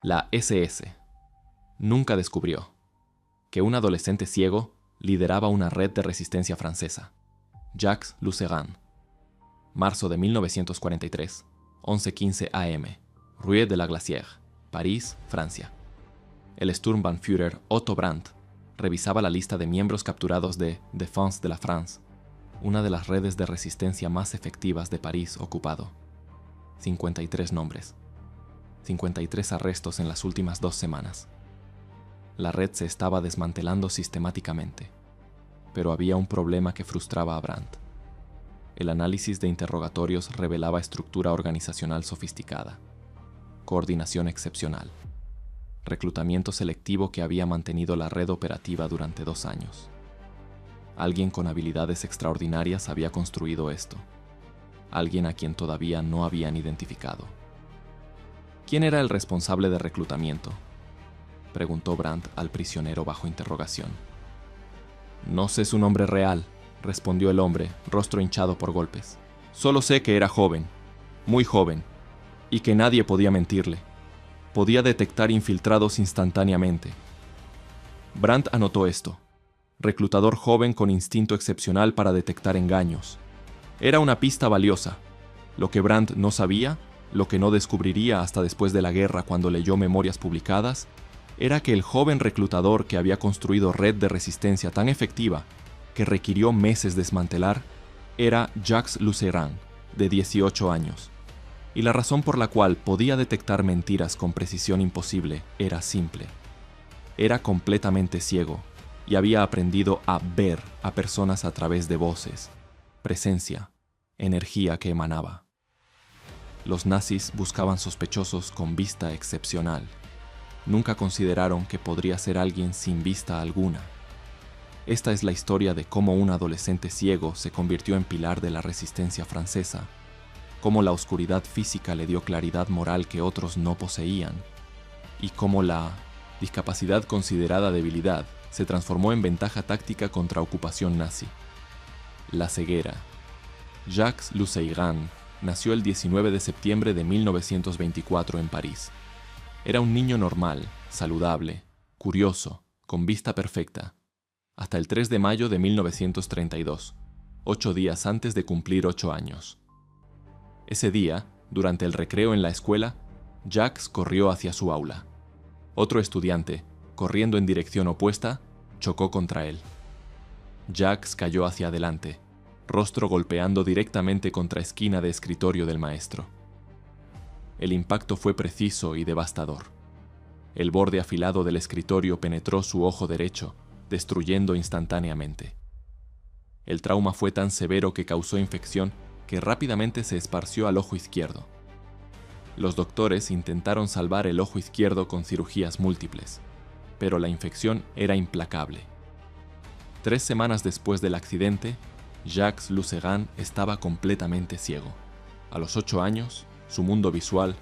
La SS nunca descubrió que un adolescente ciego lideraba una red de resistencia francesa. Jacques Lusegan. Marzo de 1943, 11:15 am, Rue de la Glacière, París, Francia. El Sturmbannführer Otto Brandt revisaba la lista de miembros capturados de Défense de la France, una de las redes de resistencia más efectivas de París ocupado. 53 nombres. 53 arrestos en las últimas 2 semanas. La red se estaba desmantelando sistemáticamente, pero había un problema que frustraba a Brandt. El análisis de interrogatorios revelaba estructura organizacional sofisticada, coordinación excepcional, reclutamiento selectivo que había mantenido la red operativa durante 2 años. Alguien con habilidades extraordinarias había construido esto, alguien a quien todavía no habían identificado. ¿Quién era el responsable de reclutamiento?, preguntó Brandt al prisionero bajo interrogación. No sé su nombre real, respondió el hombre, rostro hinchado por golpes. Solo sé que era joven, muy joven, y que nadie podía mentirle. Podía detectar infiltrados instantáneamente. Brandt anotó esto. Reclutador joven con instinto excepcional para detectar engaños. Era una pista valiosa. Lo que Brandt no sabía, lo que no descubriría hasta después de la guerra cuando leyó memorias publicadas, era que el joven reclutador que había construido red de resistencia tan efectiva que requirió meses desmantelar, era Jacques Lusegan, de 18 años. Y la razón por la cual podía detectar mentiras con precisión imposible era simple. Era completamente ciego y había aprendido a ver a personas a través de voces, presencia, energía que emanaba. Los nazis buscaban sospechosos con vista excepcional. Nunca consideraron que podría ser alguien sin vista alguna. Esta es la historia de cómo un adolescente ciego se convirtió en pilar de la resistencia francesa, cómo la oscuridad física le dio claridad moral que otros no poseían, y cómo la discapacidad considerada debilidad se transformó en ventaja táctica contra ocupación nazi. La ceguera. Jacques Lusegan nació el 19 de septiembre de 1924 en París. Era un niño normal, saludable, curioso, con vista perfecta, hasta el 3 de mayo de 1932, 8 días antes de cumplir 8 años. Ese día, durante el recreo en la escuela, Jacques corrió hacia su aula. Otro estudiante, corriendo en dirección opuesta, chocó contra él. Jacques cayó hacia adelante, rostro golpeando directamente contra esquina de escritorio del maestro. El impacto fue preciso y devastador. El borde afilado del escritorio penetró su ojo derecho, destruyendo instantáneamente. El trauma fue tan severo que causó infección que rápidamente se esparció al ojo izquierdo. Los doctores intentaron salvar el ojo izquierdo con cirugías múltiples, pero la infección era implacable. 3 semanas después del accidente, Jacques Lusegan estaba completamente ciego. A los 8 años, su mundo visual,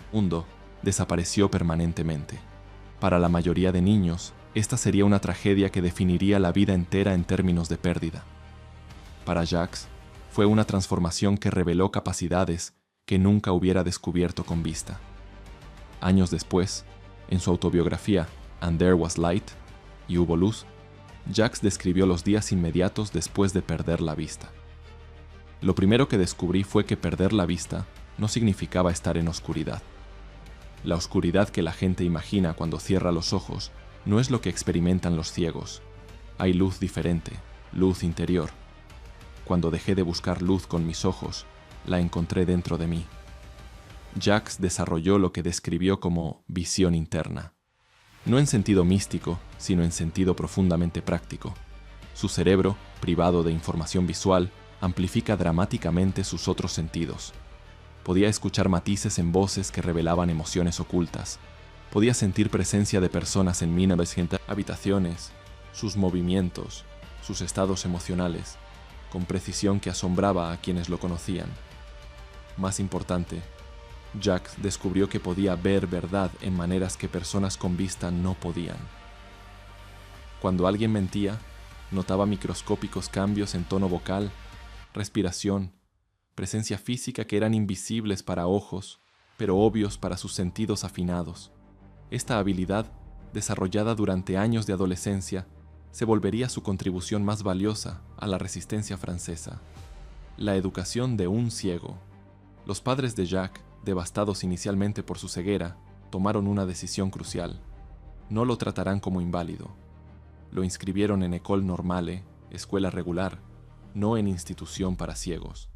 desapareció permanentemente. Para la mayoría de niños, esta sería una tragedia que definiría la vida entera en términos de pérdida. Para Jacques, fue una transformación que reveló capacidades que nunca hubiera descubierto con vista. Años después, en su autobiografía And There Was Light, y hubo luz, Jacques describió los días inmediatos después de perder la vista. Lo primero que descubrí fue que perder la vista no significaba estar en oscuridad. La oscuridad que la gente imagina cuando cierra los ojos no es lo que experimentan los ciegos. Hay luz diferente, luz interior. Cuando dejé de buscar luz con mis ojos, la encontré dentro de mí. Jacques desarrolló lo que describió como visión interna. No en sentido místico, sino en sentido profundamente práctico. Su cerebro, privado de información visual, amplifica dramáticamente sus otros sentidos. Podía escuchar matices en voces que revelaban emociones ocultas. Podía sentir presencia de personas en 1900 habitaciones, sus movimientos, sus estados emocionales, con precisión que asombraba a quienes lo conocían. Más importante, Jacques descubrió que podía ver verdad en maneras que personas con vista no podían. Cuando alguien mentía, notaba microscópicos cambios en tono vocal, respiración, presencia física que eran invisibles para ojos, pero obvios para sus sentidos afinados. Esta habilidad, desarrollada durante años de adolescencia, se volvería su contribución más valiosa a la resistencia francesa. La educación de un ciego. Los padres de Jacques, devastados inicialmente por su ceguera, tomaron una decisión crucial. No lo tratarán como inválido. Lo inscribieron en École Normale, escuela regular, no en institución para ciegos.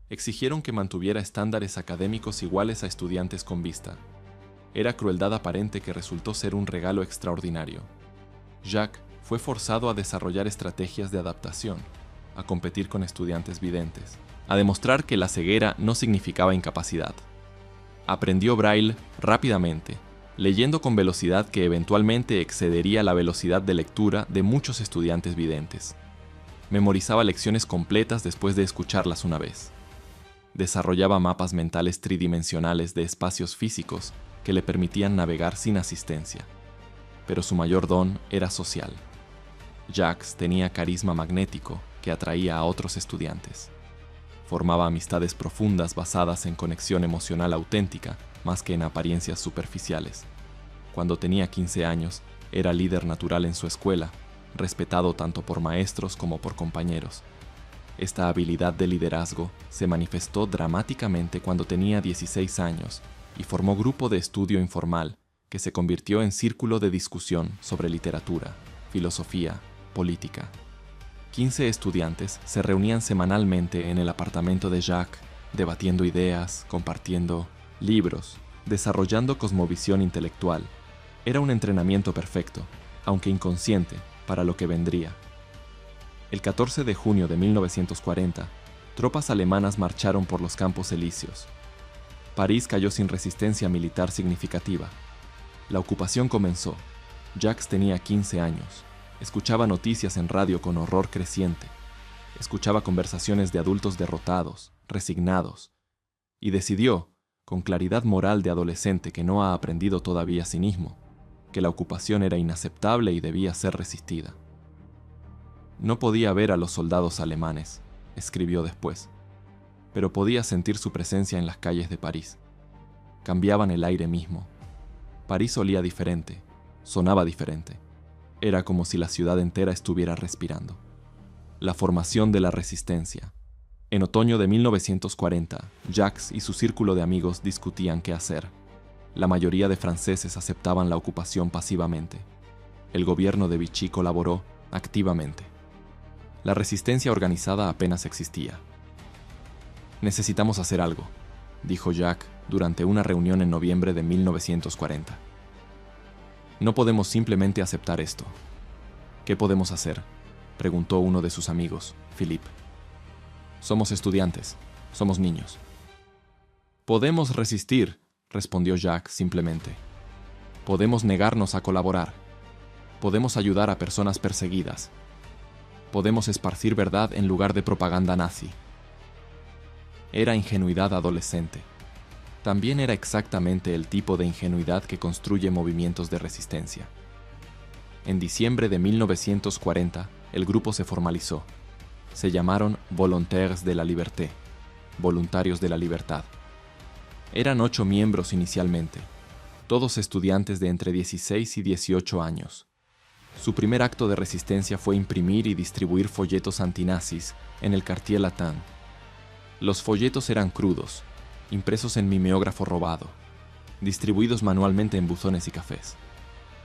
Exigieron que mantuviera estándares académicos iguales a estudiantes con vista. Era crueldad aparente que resultó ser un regalo extraordinario. Jacques fue forzado a desarrollar estrategias de adaptación, a competir con estudiantes videntes, a demostrar que la ceguera no significaba incapacidad. Aprendió braille rápidamente, leyendo con velocidad que eventualmente excedería la velocidad de lectura de muchos estudiantes videntes. Memorizaba lecciones completas después de escucharlas una vez. Desarrollaba mapas mentales tridimensionales de espacios físicos que le permitían navegar sin asistencia. Pero su mayor don era social. Jacques tenía carisma magnético que atraía a otros estudiantes. Formaba amistades profundas basadas en conexión emocional auténtica más que en apariencias superficiales. Cuando tenía 15 años, era líder natural en su escuela, respetado tanto por maestros como por compañeros. Esta habilidad de liderazgo se manifestó dramáticamente cuando tenía 16 años y formó grupo de estudio informal que se convirtió en círculo de discusión sobre literatura, filosofía, política. 15 estudiantes se reunían semanalmente en el apartamento de Jacques, debatiendo ideas, compartiendo libros, desarrollando cosmovisión intelectual. Era un entrenamiento perfecto, aunque inconsciente, para lo que vendría. El 14 de junio de 1940, tropas alemanas marcharon por los Campos Elíseos. París cayó sin resistencia militar significativa. La ocupación comenzó. Jacques tenía 15 años. Escuchaba noticias en radio con horror creciente. Escuchaba conversaciones de adultos derrotados, resignados. Y decidió, con claridad moral de adolescente que no ha aprendido todavía cinismo, que la ocupación era inaceptable y debía ser resistida. No podía ver a los soldados alemanes, escribió después, pero podía sentir su presencia en las calles de París. Cambiaban el aire mismo. París olía diferente, sonaba diferente. Era como si la ciudad entera estuviera respirando. La formación de la resistencia. En otoño de 1940, Jacques y su círculo de amigos discutían qué hacer. La mayoría de franceses aceptaban la ocupación pasivamente. El gobierno de Vichy colaboró activamente. La resistencia organizada apenas existía. «Necesitamos hacer algo», dijo Jacques durante una reunión en noviembre de 1940. «No podemos simplemente aceptar esto». «¿Qué podemos hacer?», preguntó uno de sus amigos, Philippe. «Somos estudiantes, somos niños». «Podemos resistir», respondió Jacques simplemente. «Podemos negarnos a colaborar. Podemos ayudar a personas perseguidas. Podemos esparcir verdad en lugar de propaganda nazi». Era ingenuidad adolescente. También era exactamente el tipo de ingenuidad que construye movimientos de resistencia. En diciembre de 1940, el grupo se formalizó. Se llamaron Volontaires de la Liberté, Voluntarios de la Libertad. Eran 8 miembros inicialmente, todos estudiantes de entre 16 y 18 años. Su primer acto de resistencia fue imprimir y distribuir folletos antinazis en el Quartier Latin. Los folletos eran crudos, impresos en mimeógrafo robado, distribuidos manualmente en buzones y cafés,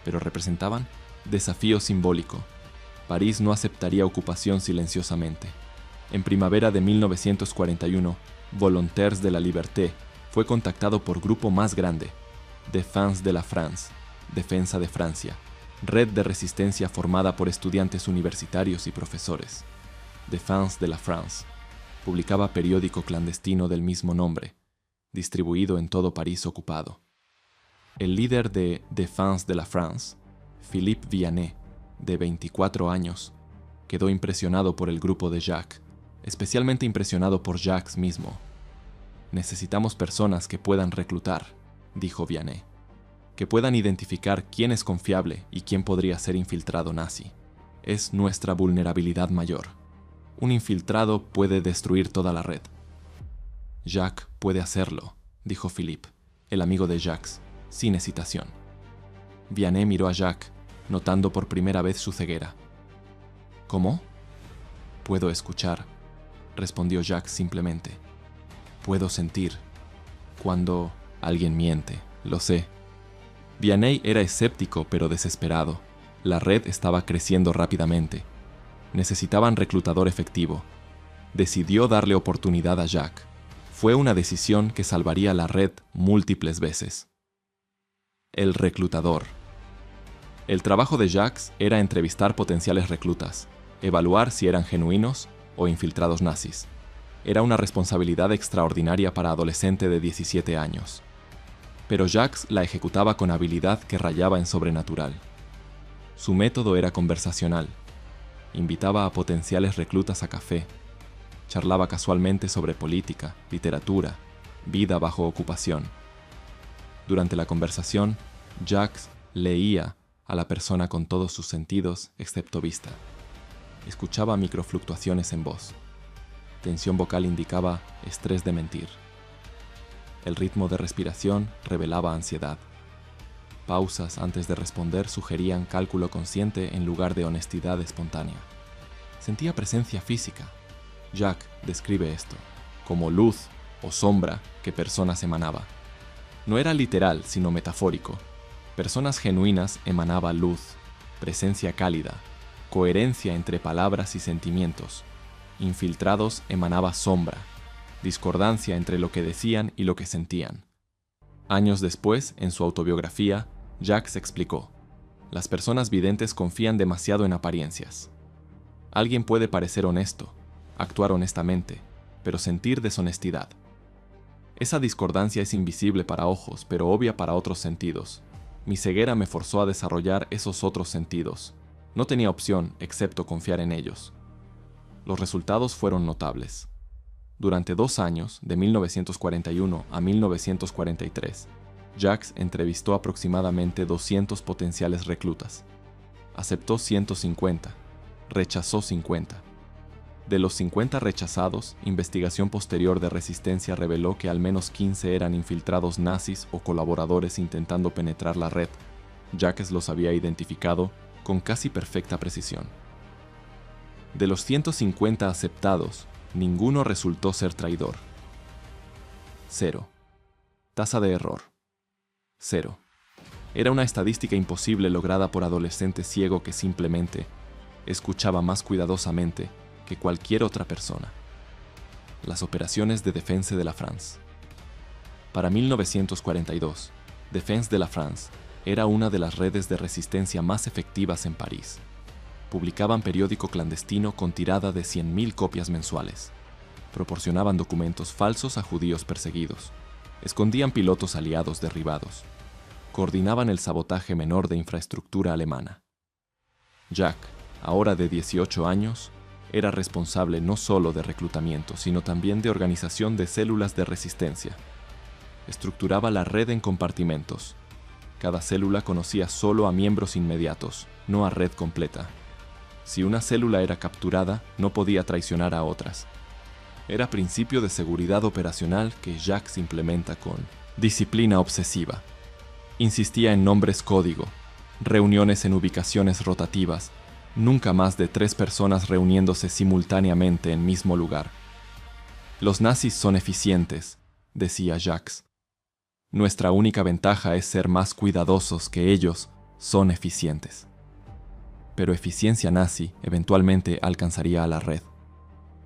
pero representaban desafío simbólico. París no aceptaría ocupación silenciosamente. En primavera de 1941, Volontaires de la Liberté fue contactado por grupo más grande, Défense de la France, Defensa de Francia, red de resistencia formada por estudiantes universitarios y profesores. Défense de la France publicaba periódico clandestino del mismo nombre, distribuido en todo París ocupado. El líder de Défense de la France, Philippe Vianney, de 24 años, quedó impresionado por el grupo de Jacques, especialmente impresionado por Jacques mismo. «Necesitamos personas que puedan reclutar», dijo Vianney, «que puedan identificar quién es confiable y quién podría ser infiltrado nazi. Es nuestra vulnerabilidad mayor. Un infiltrado puede destruir toda la red». «Jacques puede hacerlo», dijo Philippe, el amigo de Jacques, sin hesitación. Vianney miró a Jacques, notando por primera vez su ceguera. ¿Cómo? Puedo escuchar, respondió Jacques simplemente. Puedo sentir. Cuando alguien miente, lo sé. Vianney era escéptico pero desesperado. La red estaba creciendo rápidamente. Necesitaban reclutador efectivo. Decidió darle oportunidad a Jacques. Fue una decisión que salvaría la red múltiples veces. El reclutador. El trabajo de Jacques era entrevistar potenciales reclutas, evaluar si eran genuinos o infiltrados nazis. Era una responsabilidad extraordinaria para adolescente de 17 años. Pero Jacques la ejecutaba con habilidad que rayaba en sobrenatural. Su método era conversacional. Invitaba a potenciales reclutas a café. Charlaba casualmente sobre política, literatura, vida bajo ocupación. Durante la conversación, Jacques leía a la persona con todos sus sentidos excepto vista. Escuchaba microfluctuaciones en voz. Tensión vocal indicaba estrés de mentir. El ritmo de respiración revelaba ansiedad. Pausas antes de responder sugerían cálculo consciente en lugar de honestidad espontánea. Sentía presencia física. Jacques describe esto como luz o sombra que personas emanaba. No era literal, sino metafórico. Personas genuinas emanaba luz, presencia cálida, coherencia entre palabras y sentimientos. Infiltrados emanaba sombra, discordancia entre lo que decían y lo que sentían. Años después, en su autobiografía, Jacques explicó: las personas videntes confían demasiado en apariencias. Alguien puede parecer honesto, actuar honestamente, pero sentir deshonestidad. Esa discordancia es invisible para ojos, pero obvia para otros sentidos. Mi ceguera me forzó a desarrollar esos otros sentidos. No tenía opción excepto confiar en ellos. Los resultados fueron notables. Durante 2 años, de 1941 a 1943, Jacques entrevistó aproximadamente 200 potenciales reclutas. Aceptó 150, rechazó 50. De los 50 rechazados, investigación posterior de Resistencia reveló que al menos 15 eran infiltrados nazis o colaboradores intentando penetrar la red. Jacques los había identificado con casi perfecta precisión. De los 150 aceptados, ninguno resultó ser traidor. 0. Tasa de error. 0. Era una estadística imposible lograda por adolescente ciego que simplemente escuchaba más cuidadosamente que cualquier otra persona. Las operaciones de Défense de la France. Para 1942, Défense de la France era una de las redes de resistencia más efectivas en París. Publicaban periódico clandestino con tirada de 100.000 copias mensuales. Proporcionaban documentos falsos a judíos perseguidos. Escondían pilotos aliados derribados. Coordinaban el sabotaje menor de infraestructura alemana. Jacques, ahora de 18 años, era responsable no solo de reclutamiento, sino también de organización de células de resistencia. Estructuraba la red en compartimentos. Cada célula conocía solo a miembros inmediatos, no a red completa. Si una célula era capturada, no podía traicionar a otras. Era principio de seguridad operacional que Jacques implementa con disciplina obsesiva. Insistía en nombres código, reuniones en ubicaciones rotativas, nunca más de 3 personas reuniéndose simultáneamente en mismo lugar. Los nazis son eficientes, decía Jacques. Nuestra única ventaja es ser más cuidadosos que ellos son eficientes. Pero eficiencia nazi eventualmente alcanzaría a la red.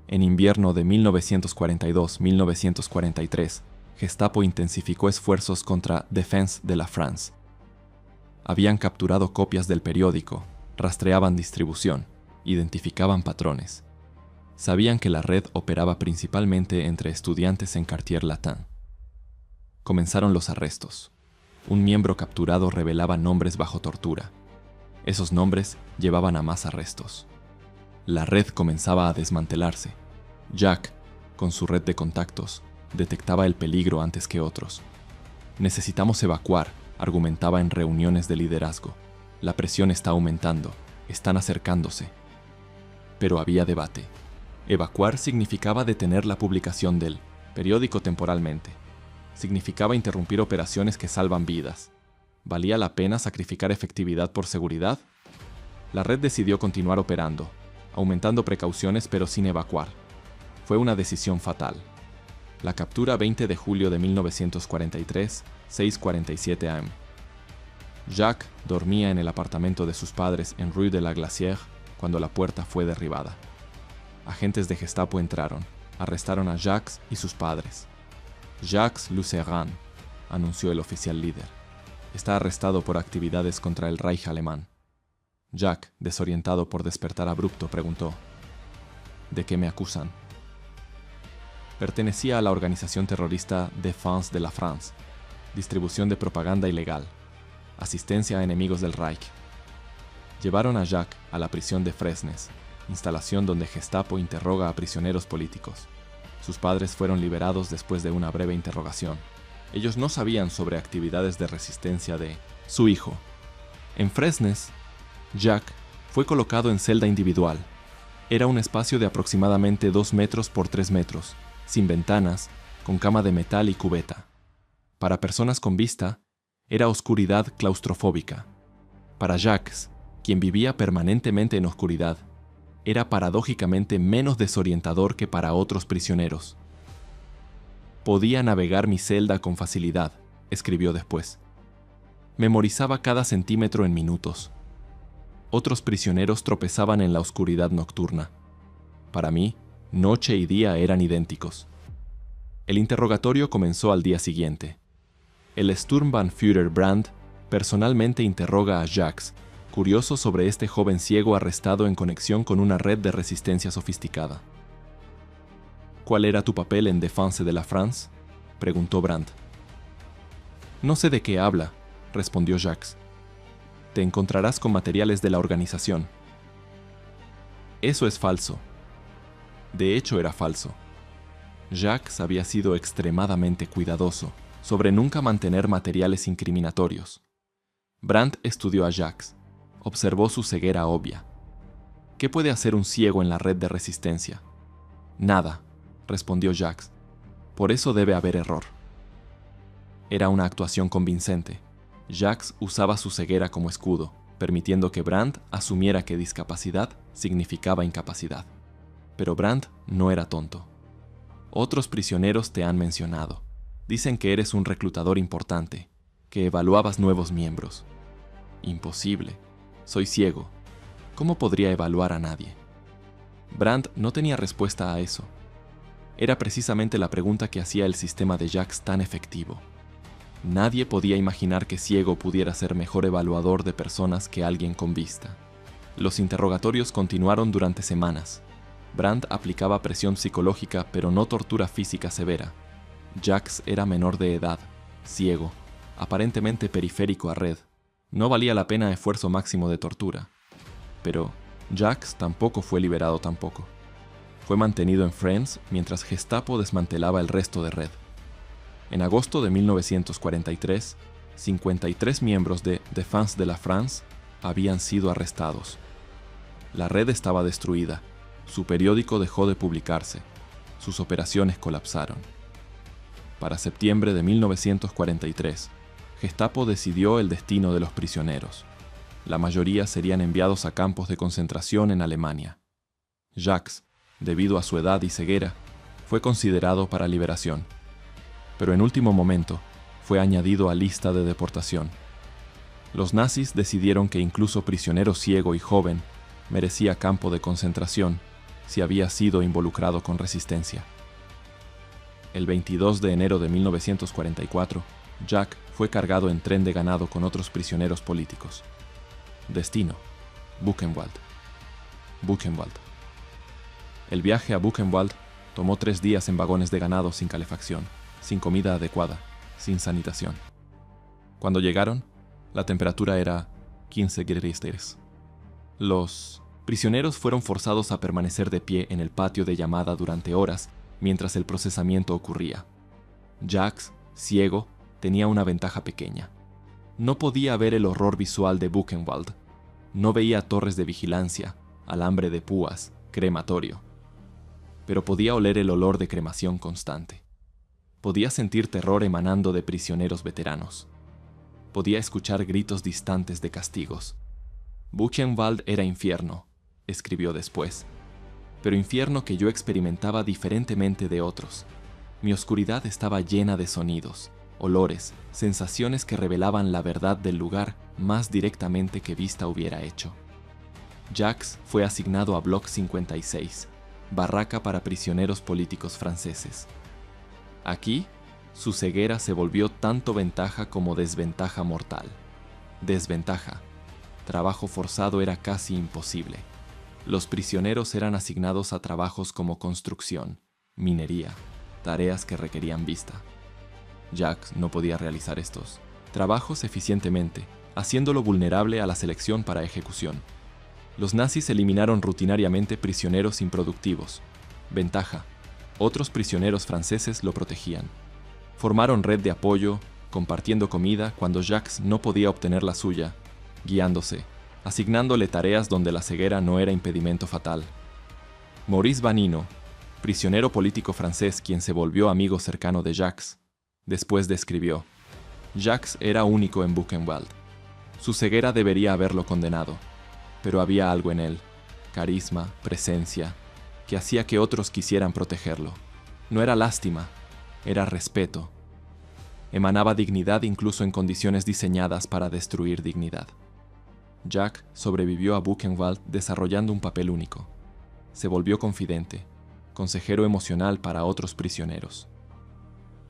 En invierno de 1942-1943, Gestapo intensificó esfuerzos contra Défense de la France. Habían capturado copias del periódico, rastreaban distribución, identificaban patrones. Sabían que la red operaba principalmente entre estudiantes en Quartier Latin. Comenzaron los arrestos. Un miembro capturado revelaba nombres bajo tortura. Esos nombres llevaban a más arrestos. La red comenzaba a desmantelarse. Jacques, con su red de contactos, detectaba el peligro antes que otros. Necesitamos evacuar, argumentaba en reuniones de liderazgo. La presión está aumentando, están acercándose. Pero había debate. Evacuar significaba detener la publicación del periódico temporalmente. Significaba interrumpir operaciones que salvan vidas. ¿Valía la pena sacrificar efectividad por seguridad? La red decidió continuar operando, aumentando precauciones pero sin evacuar. Fue una decisión fatal. La captura 20 de julio de 1943, 6:47 am. Jacques dormía en el apartamento de sus padres en Rue de la Glacière cuando la puerta fue derribada. Agentes de Gestapo entraron, arrestaron a Jacques y sus padres. Jacques Lusegan, anunció el oficial líder, está arrestado por actividades contra el Reich alemán. Jacques, desorientado por despertar abrupto, preguntó: ¿de qué me acusan? Pertenecía a la organización terrorista Défense de la France, distribución de propaganda ilegal, asistencia a enemigos del Reich. Llevaron a Jacques a la prisión de Fresnes, instalación donde Gestapo interroga a prisioneros políticos. Sus padres fueron liberados después de una breve interrogación. Ellos no sabían sobre actividades de resistencia de su hijo. En Fresnes, Jacques fue colocado en celda individual. Era un espacio de aproximadamente 2 metros por 3 metros, sin ventanas, con cama de metal y cubeta. Para personas con vista, era oscuridad claustrofóbica. Para Jacques, quien vivía permanentemente en oscuridad, era paradójicamente menos desorientador que para otros prisioneros. Podía navegar mi celda con facilidad, escribió después. Memorizaba cada centímetro en minutos. Otros prisioneros tropezaban en la oscuridad nocturna. Para mí, noche y día eran idénticos. El interrogatorio comenzó al día siguiente. El Sturmbannführer Brandt personalmente interroga a Jacques, curioso sobre este joven ciego arrestado en conexión con una red de resistencia sofisticada. ¿Cuál era tu papel en Défense de la France?, preguntó Brandt. No sé de qué habla, respondió Jacques. Te encontrarás con materiales de la organización. Eso es falso. De hecho, era falso. Jacques había sido extremadamente cuidadoso sobre nunca mantener materiales incriminatorios. Brandt estudió a Jacques, observó su ceguera obvia. ¿Qué puede hacer un ciego en la red de resistencia? Nada, respondió Jacques. Por eso debe haber error. Era una actuación convincente. Jacques usaba su ceguera como escudo, permitiendo que Brandt asumiera que discapacidad significaba incapacidad. Pero Brandt no era tonto. Otros prisioneros te han mencionado. Dicen que eres un reclutador importante, que evaluabas nuevos miembros. Imposible. Soy ciego. ¿Cómo podría evaluar a nadie? Brandt no tenía respuesta a eso. Era precisamente la pregunta que hacía el sistema de Jacques tan efectivo. Nadie podía imaginar que ciego pudiera ser mejor evaluador de personas que alguien con vista. Los interrogatorios continuaron durante semanas. Brandt aplicaba presión psicológica, pero no tortura física severa. Jacques era menor de edad, ciego, aparentemente periférico a red. No valía la pena esfuerzo máximo de tortura. Pero Jacques tampoco fue liberado tampoco. Fue mantenido en Fresnes mientras Gestapo desmantelaba el resto de red. En agosto de 1943, 53 miembros de Défense de la France habían sido arrestados. La red estaba destruida. Su periódico dejó de publicarse. Sus operaciones colapsaron. Para septiembre de 1943, Gestapo decidió el destino de los prisioneros. La mayoría serían enviados a campos de concentración en Alemania. Jacques, debido a su edad y ceguera, fue considerado para liberación. Pero en último momento, fue añadido a lista de deportación. Los nazis decidieron que incluso prisionero ciego y joven merecía campo de concentración si había sido involucrado con resistencia. El 22 de enero de 1944, Jacques fue cargado en tren de ganado con otros prisioneros políticos. Destino: Buchenwald. Buchenwald. El viaje a Buchenwald tomó 3 días en vagones de ganado sin calefacción, sin comida adecuada, sin sanitación. Cuando llegaron, la temperatura era 15 grados. Los prisioneros fueron forzados a permanecer de pie en el patio de llamada durante horas mientras el procesamiento ocurría. Jacques, ciego, tenía una ventaja pequeña. No podía ver el horror visual de Buchenwald. No veía torres de vigilancia, alambre de púas, crematorio. Pero podía oler el olor de cremación constante. Podía sentir terror emanando de prisioneros veteranos. Podía escuchar gritos distantes de castigos. Buchenwald era infierno, escribió después, pero infierno que yo experimentaba diferentemente de otros. Mi oscuridad estaba llena de sonidos, olores, sensaciones que revelaban la verdad del lugar más directamente que vista hubiera hecho. Jacques fue asignado a Bloc 56, barraca para prisioneros políticos franceses. Aquí, su ceguera se volvió tanto ventaja como desventaja mortal. Desventaja. Trabajo forzado era casi imposible. Los prisioneros eran asignados a trabajos como construcción, minería, tareas que requerían vista. Jacques no podía realizar estos trabajos eficientemente, haciéndolo vulnerable a la selección para ejecución. Los nazis eliminaron rutinariamente prisioneros improductivos. Ventaja. Otros prisioneros franceses lo protegían. Formaron red de apoyo, compartiendo comida cuando Jacques no podía obtener la suya, guiándose, asignándole tareas donde la ceguera no era impedimento fatal. Maurice Vanino, prisionero político francés quien se volvió amigo cercano de Jacques, después describió: Jacques era único en Buchenwald. Su ceguera debería haberlo condenado, pero había algo en él, carisma, presencia, que hacía que otros quisieran protegerlo. No era lástima, era respeto. Emanaba dignidad incluso en condiciones diseñadas para destruir dignidad. Jacques sobrevivió a Buchenwald desarrollando un papel único. Se volvió confidente, consejero emocional para otros prisioneros.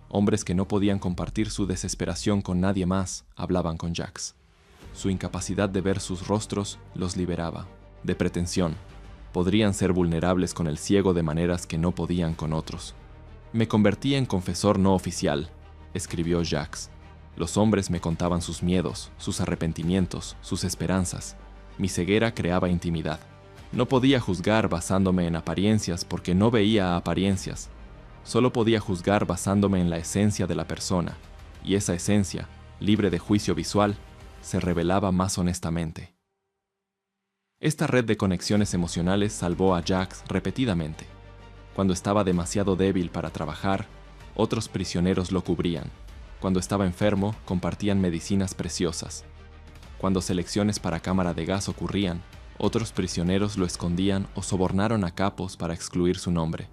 Hombres que no podían compartir su desesperación con nadie más hablaban con Jacques. Su incapacidad de ver sus rostros los liberaba de pretensión. Podrían ser vulnerables con el ciego de maneras que no podían con otros. Me convertí en confesor no oficial, escribió Jacques. Los hombres me contaban sus miedos, sus arrepentimientos, sus esperanzas. Mi ceguera creaba intimidad. No podía juzgar basándome en apariencias porque no veía apariencias. Solo podía juzgar basándome en la esencia de la persona, y esa esencia, libre de juicio visual, se revelaba más honestamente. Esta red de conexiones emocionales salvó a Jacques repetidamente. Cuando estaba demasiado débil para trabajar, otros prisioneros lo cubrían. Cuando estaba enfermo, compartían medicinas preciosas. Cuando selecciones para cámara de gas ocurrían, otros prisioneros lo escondían o sobornaron a capos para excluir su nombre.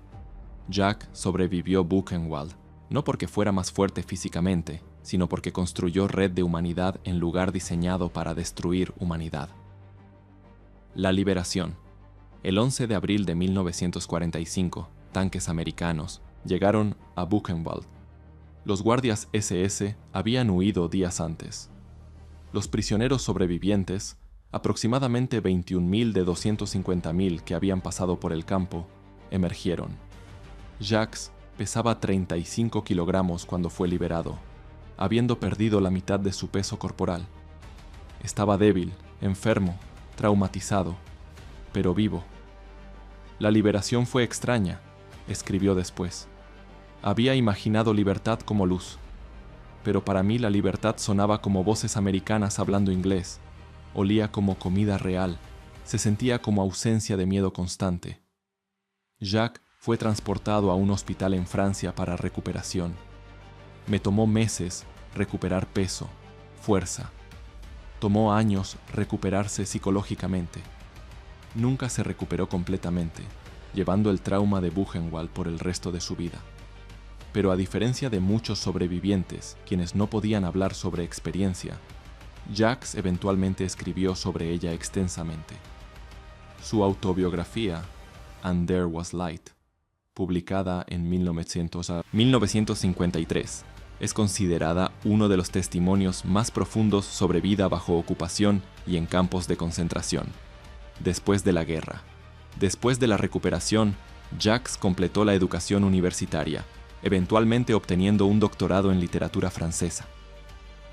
Jacques sobrevivió Buchenwald, no porque fuera más fuerte físicamente, sino porque construyó red de humanidad en lugar diseñado para destruir humanidad. La liberación. El 11 de abril de 1945, tanques americanos llegaron a Buchenwald. Los guardias SS habían huido días antes. Los prisioneros sobrevivientes, aproximadamente 21.000 de 250.000 que habían pasado por el campo, emergieron. Jacques pesaba 35 kilogramos cuando fue liberado, habiendo perdido la mitad de su peso corporal. Estaba débil, enfermo, traumatizado, pero vivo. La liberación fue extraña, escribió después. Había imaginado libertad como luz, pero para mí la libertad sonaba como voces americanas hablando inglés, olía como comida real, se sentía como ausencia de miedo constante. Jacques fue transportado a un hospital en Francia para recuperación. Me tomó meses recuperar peso, fuerza. Tomó años recuperarse psicológicamente. Nunca se recuperó completamente, llevando el trauma de Buchenwald por el resto de su vida. Pero a diferencia de muchos sobrevivientes, quienes no podían hablar sobre experiencia, Jacques eventualmente escribió sobre ella extensamente. Su autobiografía, And There Was Light, publicada en 1953, es considerada uno de los testimonios más profundos sobre vida bajo ocupación y en campos de concentración. Después de la guerra. Después de la recuperación, Jacques completó la educación universitaria, eventualmente obteniendo un doctorado en literatura francesa.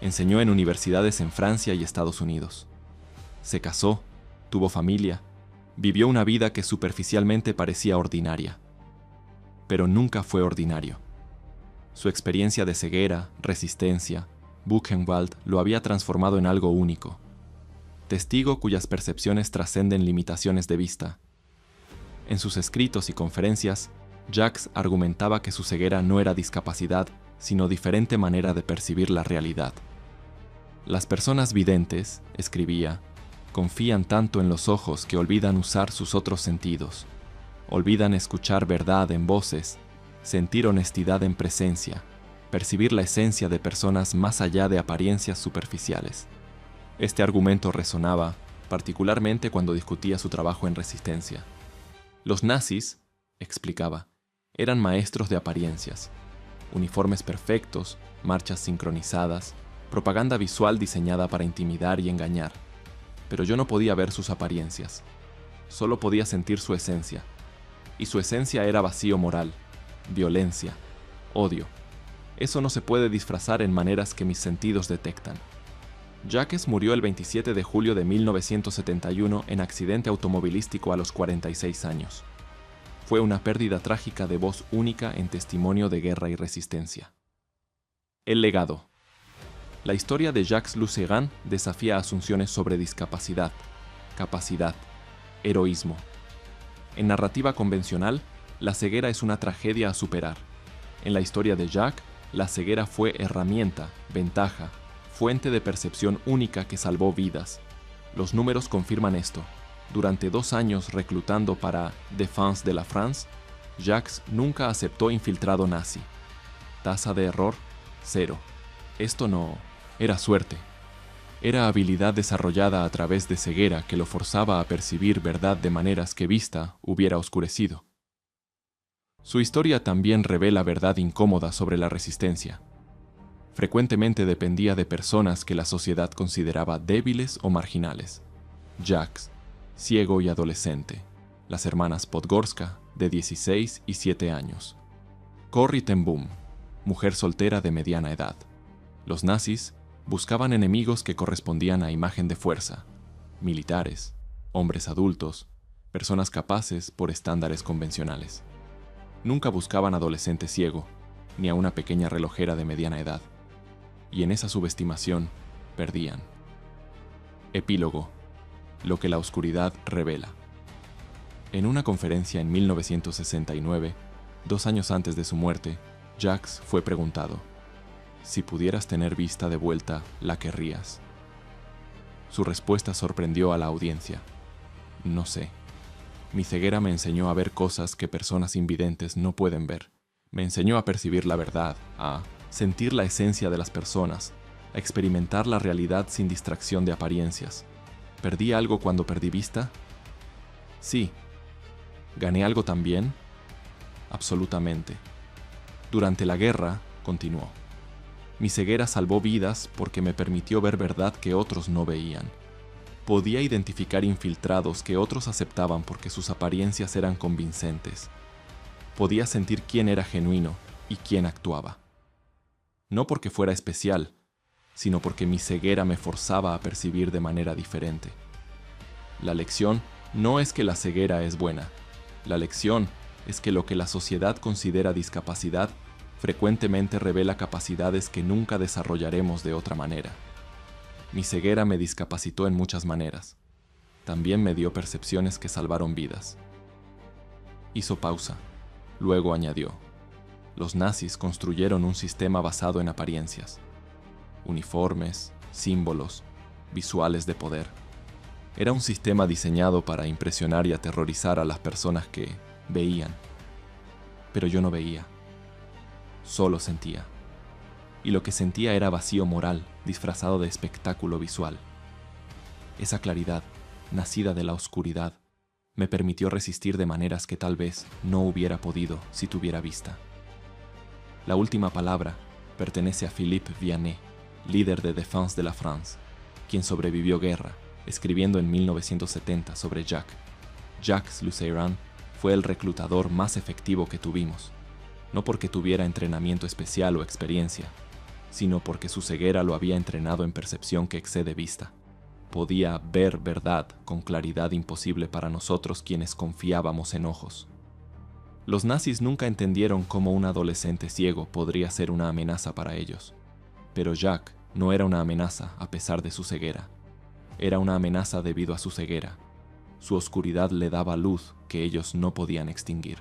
Enseñó en universidades en Francia y Estados Unidos. Se casó, tuvo familia, vivió una vida que superficialmente parecía ordinaria. Pero nunca fue ordinario. Su experiencia de ceguera, resistencia, Buchenwald lo había transformado en algo único. Testigo cuyas percepciones trascenden limitaciones de vista. En sus escritos y conferencias, Jacques argumentaba que su ceguera no era discapacidad, sino diferente manera de percibir la realidad. Las personas videntes, escribía, confían tanto en los ojos que olvidan usar sus otros sentidos. Olvidan escuchar verdad en voces, sentir honestidad en presencia, percibir la esencia de personas más allá de apariencias superficiales. Este argumento resonaba, particularmente cuando discutía su trabajo en resistencia. Los nazis, explicaba, eran maestros de apariencias. Uniformes perfectos, marchas sincronizadas, propaganda visual diseñada para intimidar y engañar. Pero yo no podía ver sus apariencias. Solo podía sentir su esencia. Y su esencia era vacío moral, violencia, odio. Eso no se puede disfrazar en maneras que mis sentidos detectan. Jacques murió el 27 de julio de 1971 en accidente automovilístico a los 46 años. Fue una pérdida trágica de voz única en testimonio de guerra y resistencia. El legado. La historia de Jacques Lusegan desafía asunciones sobre discapacidad, capacidad, heroísmo. En narrativa convencional, la ceguera es una tragedia a superar. En la historia de Jacques, la ceguera fue herramienta, ventaja, fuente de percepción única que salvó vidas. Los números confirman esto. Durante 2 años reclutando para Défense de la France, Jacques nunca aceptó infiltrado nazi. Tasa de error, 0. Esto no era suerte. Era habilidad desarrollada a través de ceguera que lo forzaba a percibir verdad de maneras que vista hubiera oscurecido. Su historia también revela verdad incómoda sobre la resistencia. Frecuentemente dependía de personas que la sociedad consideraba débiles o marginales. Jacques, ciego y adolescente. Las hermanas Podgorska, de 16 y 7 años. Corrie ten Boom, mujer soltera de mediana edad. Los nazis buscaban enemigos que correspondían a imagen de fuerza. Militares, hombres adultos, personas capaces por estándares convencionales. Nunca buscaban adolescente ciego, ni a una pequeña relojera de mediana edad. Y en esa subestimación, perdían. Epílogo. Lo que la oscuridad revela. En una conferencia en 1969, 2 años antes de su muerte, Jacques fue preguntado: si pudieras tener vista de vuelta, ¿la querrías? Su respuesta sorprendió a la audiencia. No sé. Mi ceguera me enseñó a ver cosas que personas invidentes no pueden ver. Me enseñó a percibir la verdad, a sentir la esencia de las personas, a experimentar la realidad sin distracción de apariencias. ¿Perdí algo cuando perdí vista? Sí. ¿Gané algo también? Absolutamente. Durante la guerra, continuó, mi ceguera salvó vidas porque me permitió ver verdad que otros no veían. Podía identificar infiltrados que otros aceptaban porque sus apariencias eran convincentes. Podía sentir quién era genuino y quién actuaba. No porque fuera especial, sino porque mi ceguera me forzaba a percibir de manera diferente. La lección no es que la ceguera es buena. La lección es que lo que la sociedad considera discapacidad frecuentemente revela capacidades que nunca desarrollaremos de otra manera. Mi ceguera me discapacitó en muchas maneras. También me dio percepciones que salvaron vidas. Hizo pausa. Luego añadió: los nazis construyeron un sistema basado en apariencias. Uniformes, símbolos, visuales de poder. Era un sistema diseñado para impresionar y aterrorizar a las personas que veían. Pero yo no veía. Solo sentía. Y lo que sentía era vacío moral, disfrazado de espectáculo visual. Esa claridad, nacida de la oscuridad, me permitió resistir de maneras que tal vez no hubiera podido si tuviera vista. La última palabra pertenece a Philippe Vianney, líder de Défense de la France, quien sobrevivió guerra, escribiendo en 1970 sobre Jacques. Jacques Lusegan fue el reclutador más efectivo que tuvimos, no porque tuviera entrenamiento especial o experiencia, sino porque su ceguera lo había entrenado en percepción que excede vista. Podía ver verdad con claridad imposible para nosotros quienes confiábamos en ojos. Los nazis nunca entendieron cómo un adolescente ciego podría ser una amenaza para ellos. Pero Jacques no era una amenaza a pesar de su ceguera. Era una amenaza debido a su ceguera. Su oscuridad le daba luz que ellos no podían extinguir.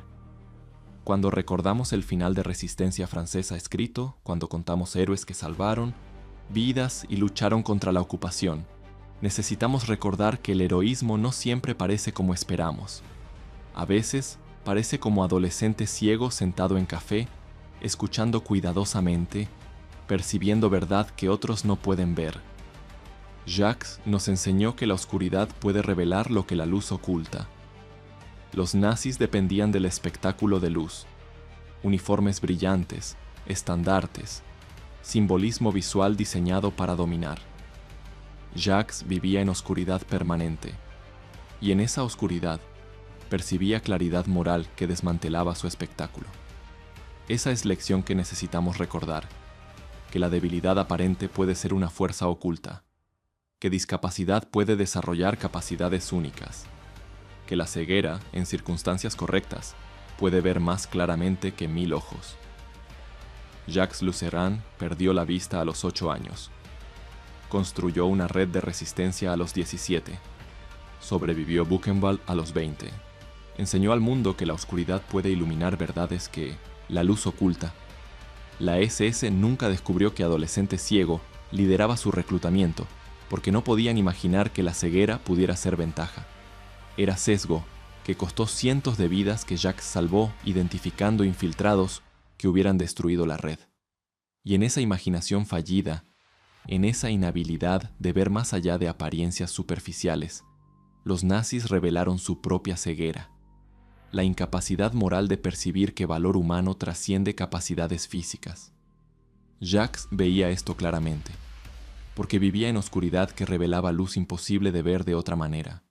Cuando recordamos el final de resistencia francesa escrito, cuando contamos héroes que salvaron, vidas y lucharon contra la ocupación, necesitamos recordar que el heroísmo no siempre parece como esperamos. A veces parece como adolescente ciego sentado en café, escuchando cuidadosamente, percibiendo verdad que otros no pueden ver. Jacques nos enseñó que la oscuridad puede revelar lo que la luz oculta. Los nazis dependían del espectáculo de luz, uniformes brillantes, estandartes, simbolismo visual diseñado para dominar. Jacques vivía en oscuridad permanente, y en esa oscuridad percibía claridad moral que desmantelaba su espectáculo. Esa es lección que necesitamos recordar, que la debilidad aparente puede ser una fuerza oculta, que discapacidad puede desarrollar capacidades únicas, que la ceguera, en circunstancias correctas, puede ver más claramente que 1000 ojos. Jacques Luceran perdió la vista a los 8 años. Construyó una red de resistencia a los 17. Sobrevivió Buchenwald a los 20. Enseñó al mundo que la oscuridad puede iluminar verdades que la luz oculta. La SS nunca descubrió que adolescente ciego lideraba su reclutamiento, porque no podían imaginar que la ceguera pudiera ser ventaja. Era sesgo, que costó cientos de vidas que Jacques salvó identificando infiltrados que hubieran destruido la red. Y en esa imaginación fallida, en esa inhabilidad de ver más allá de apariencias superficiales, los nazis revelaron su propia ceguera, la incapacidad moral de percibir que valor humano trasciende capacidades físicas. Jacques veía esto claramente, porque vivía en oscuridad que revelaba luz imposible de ver de otra manera.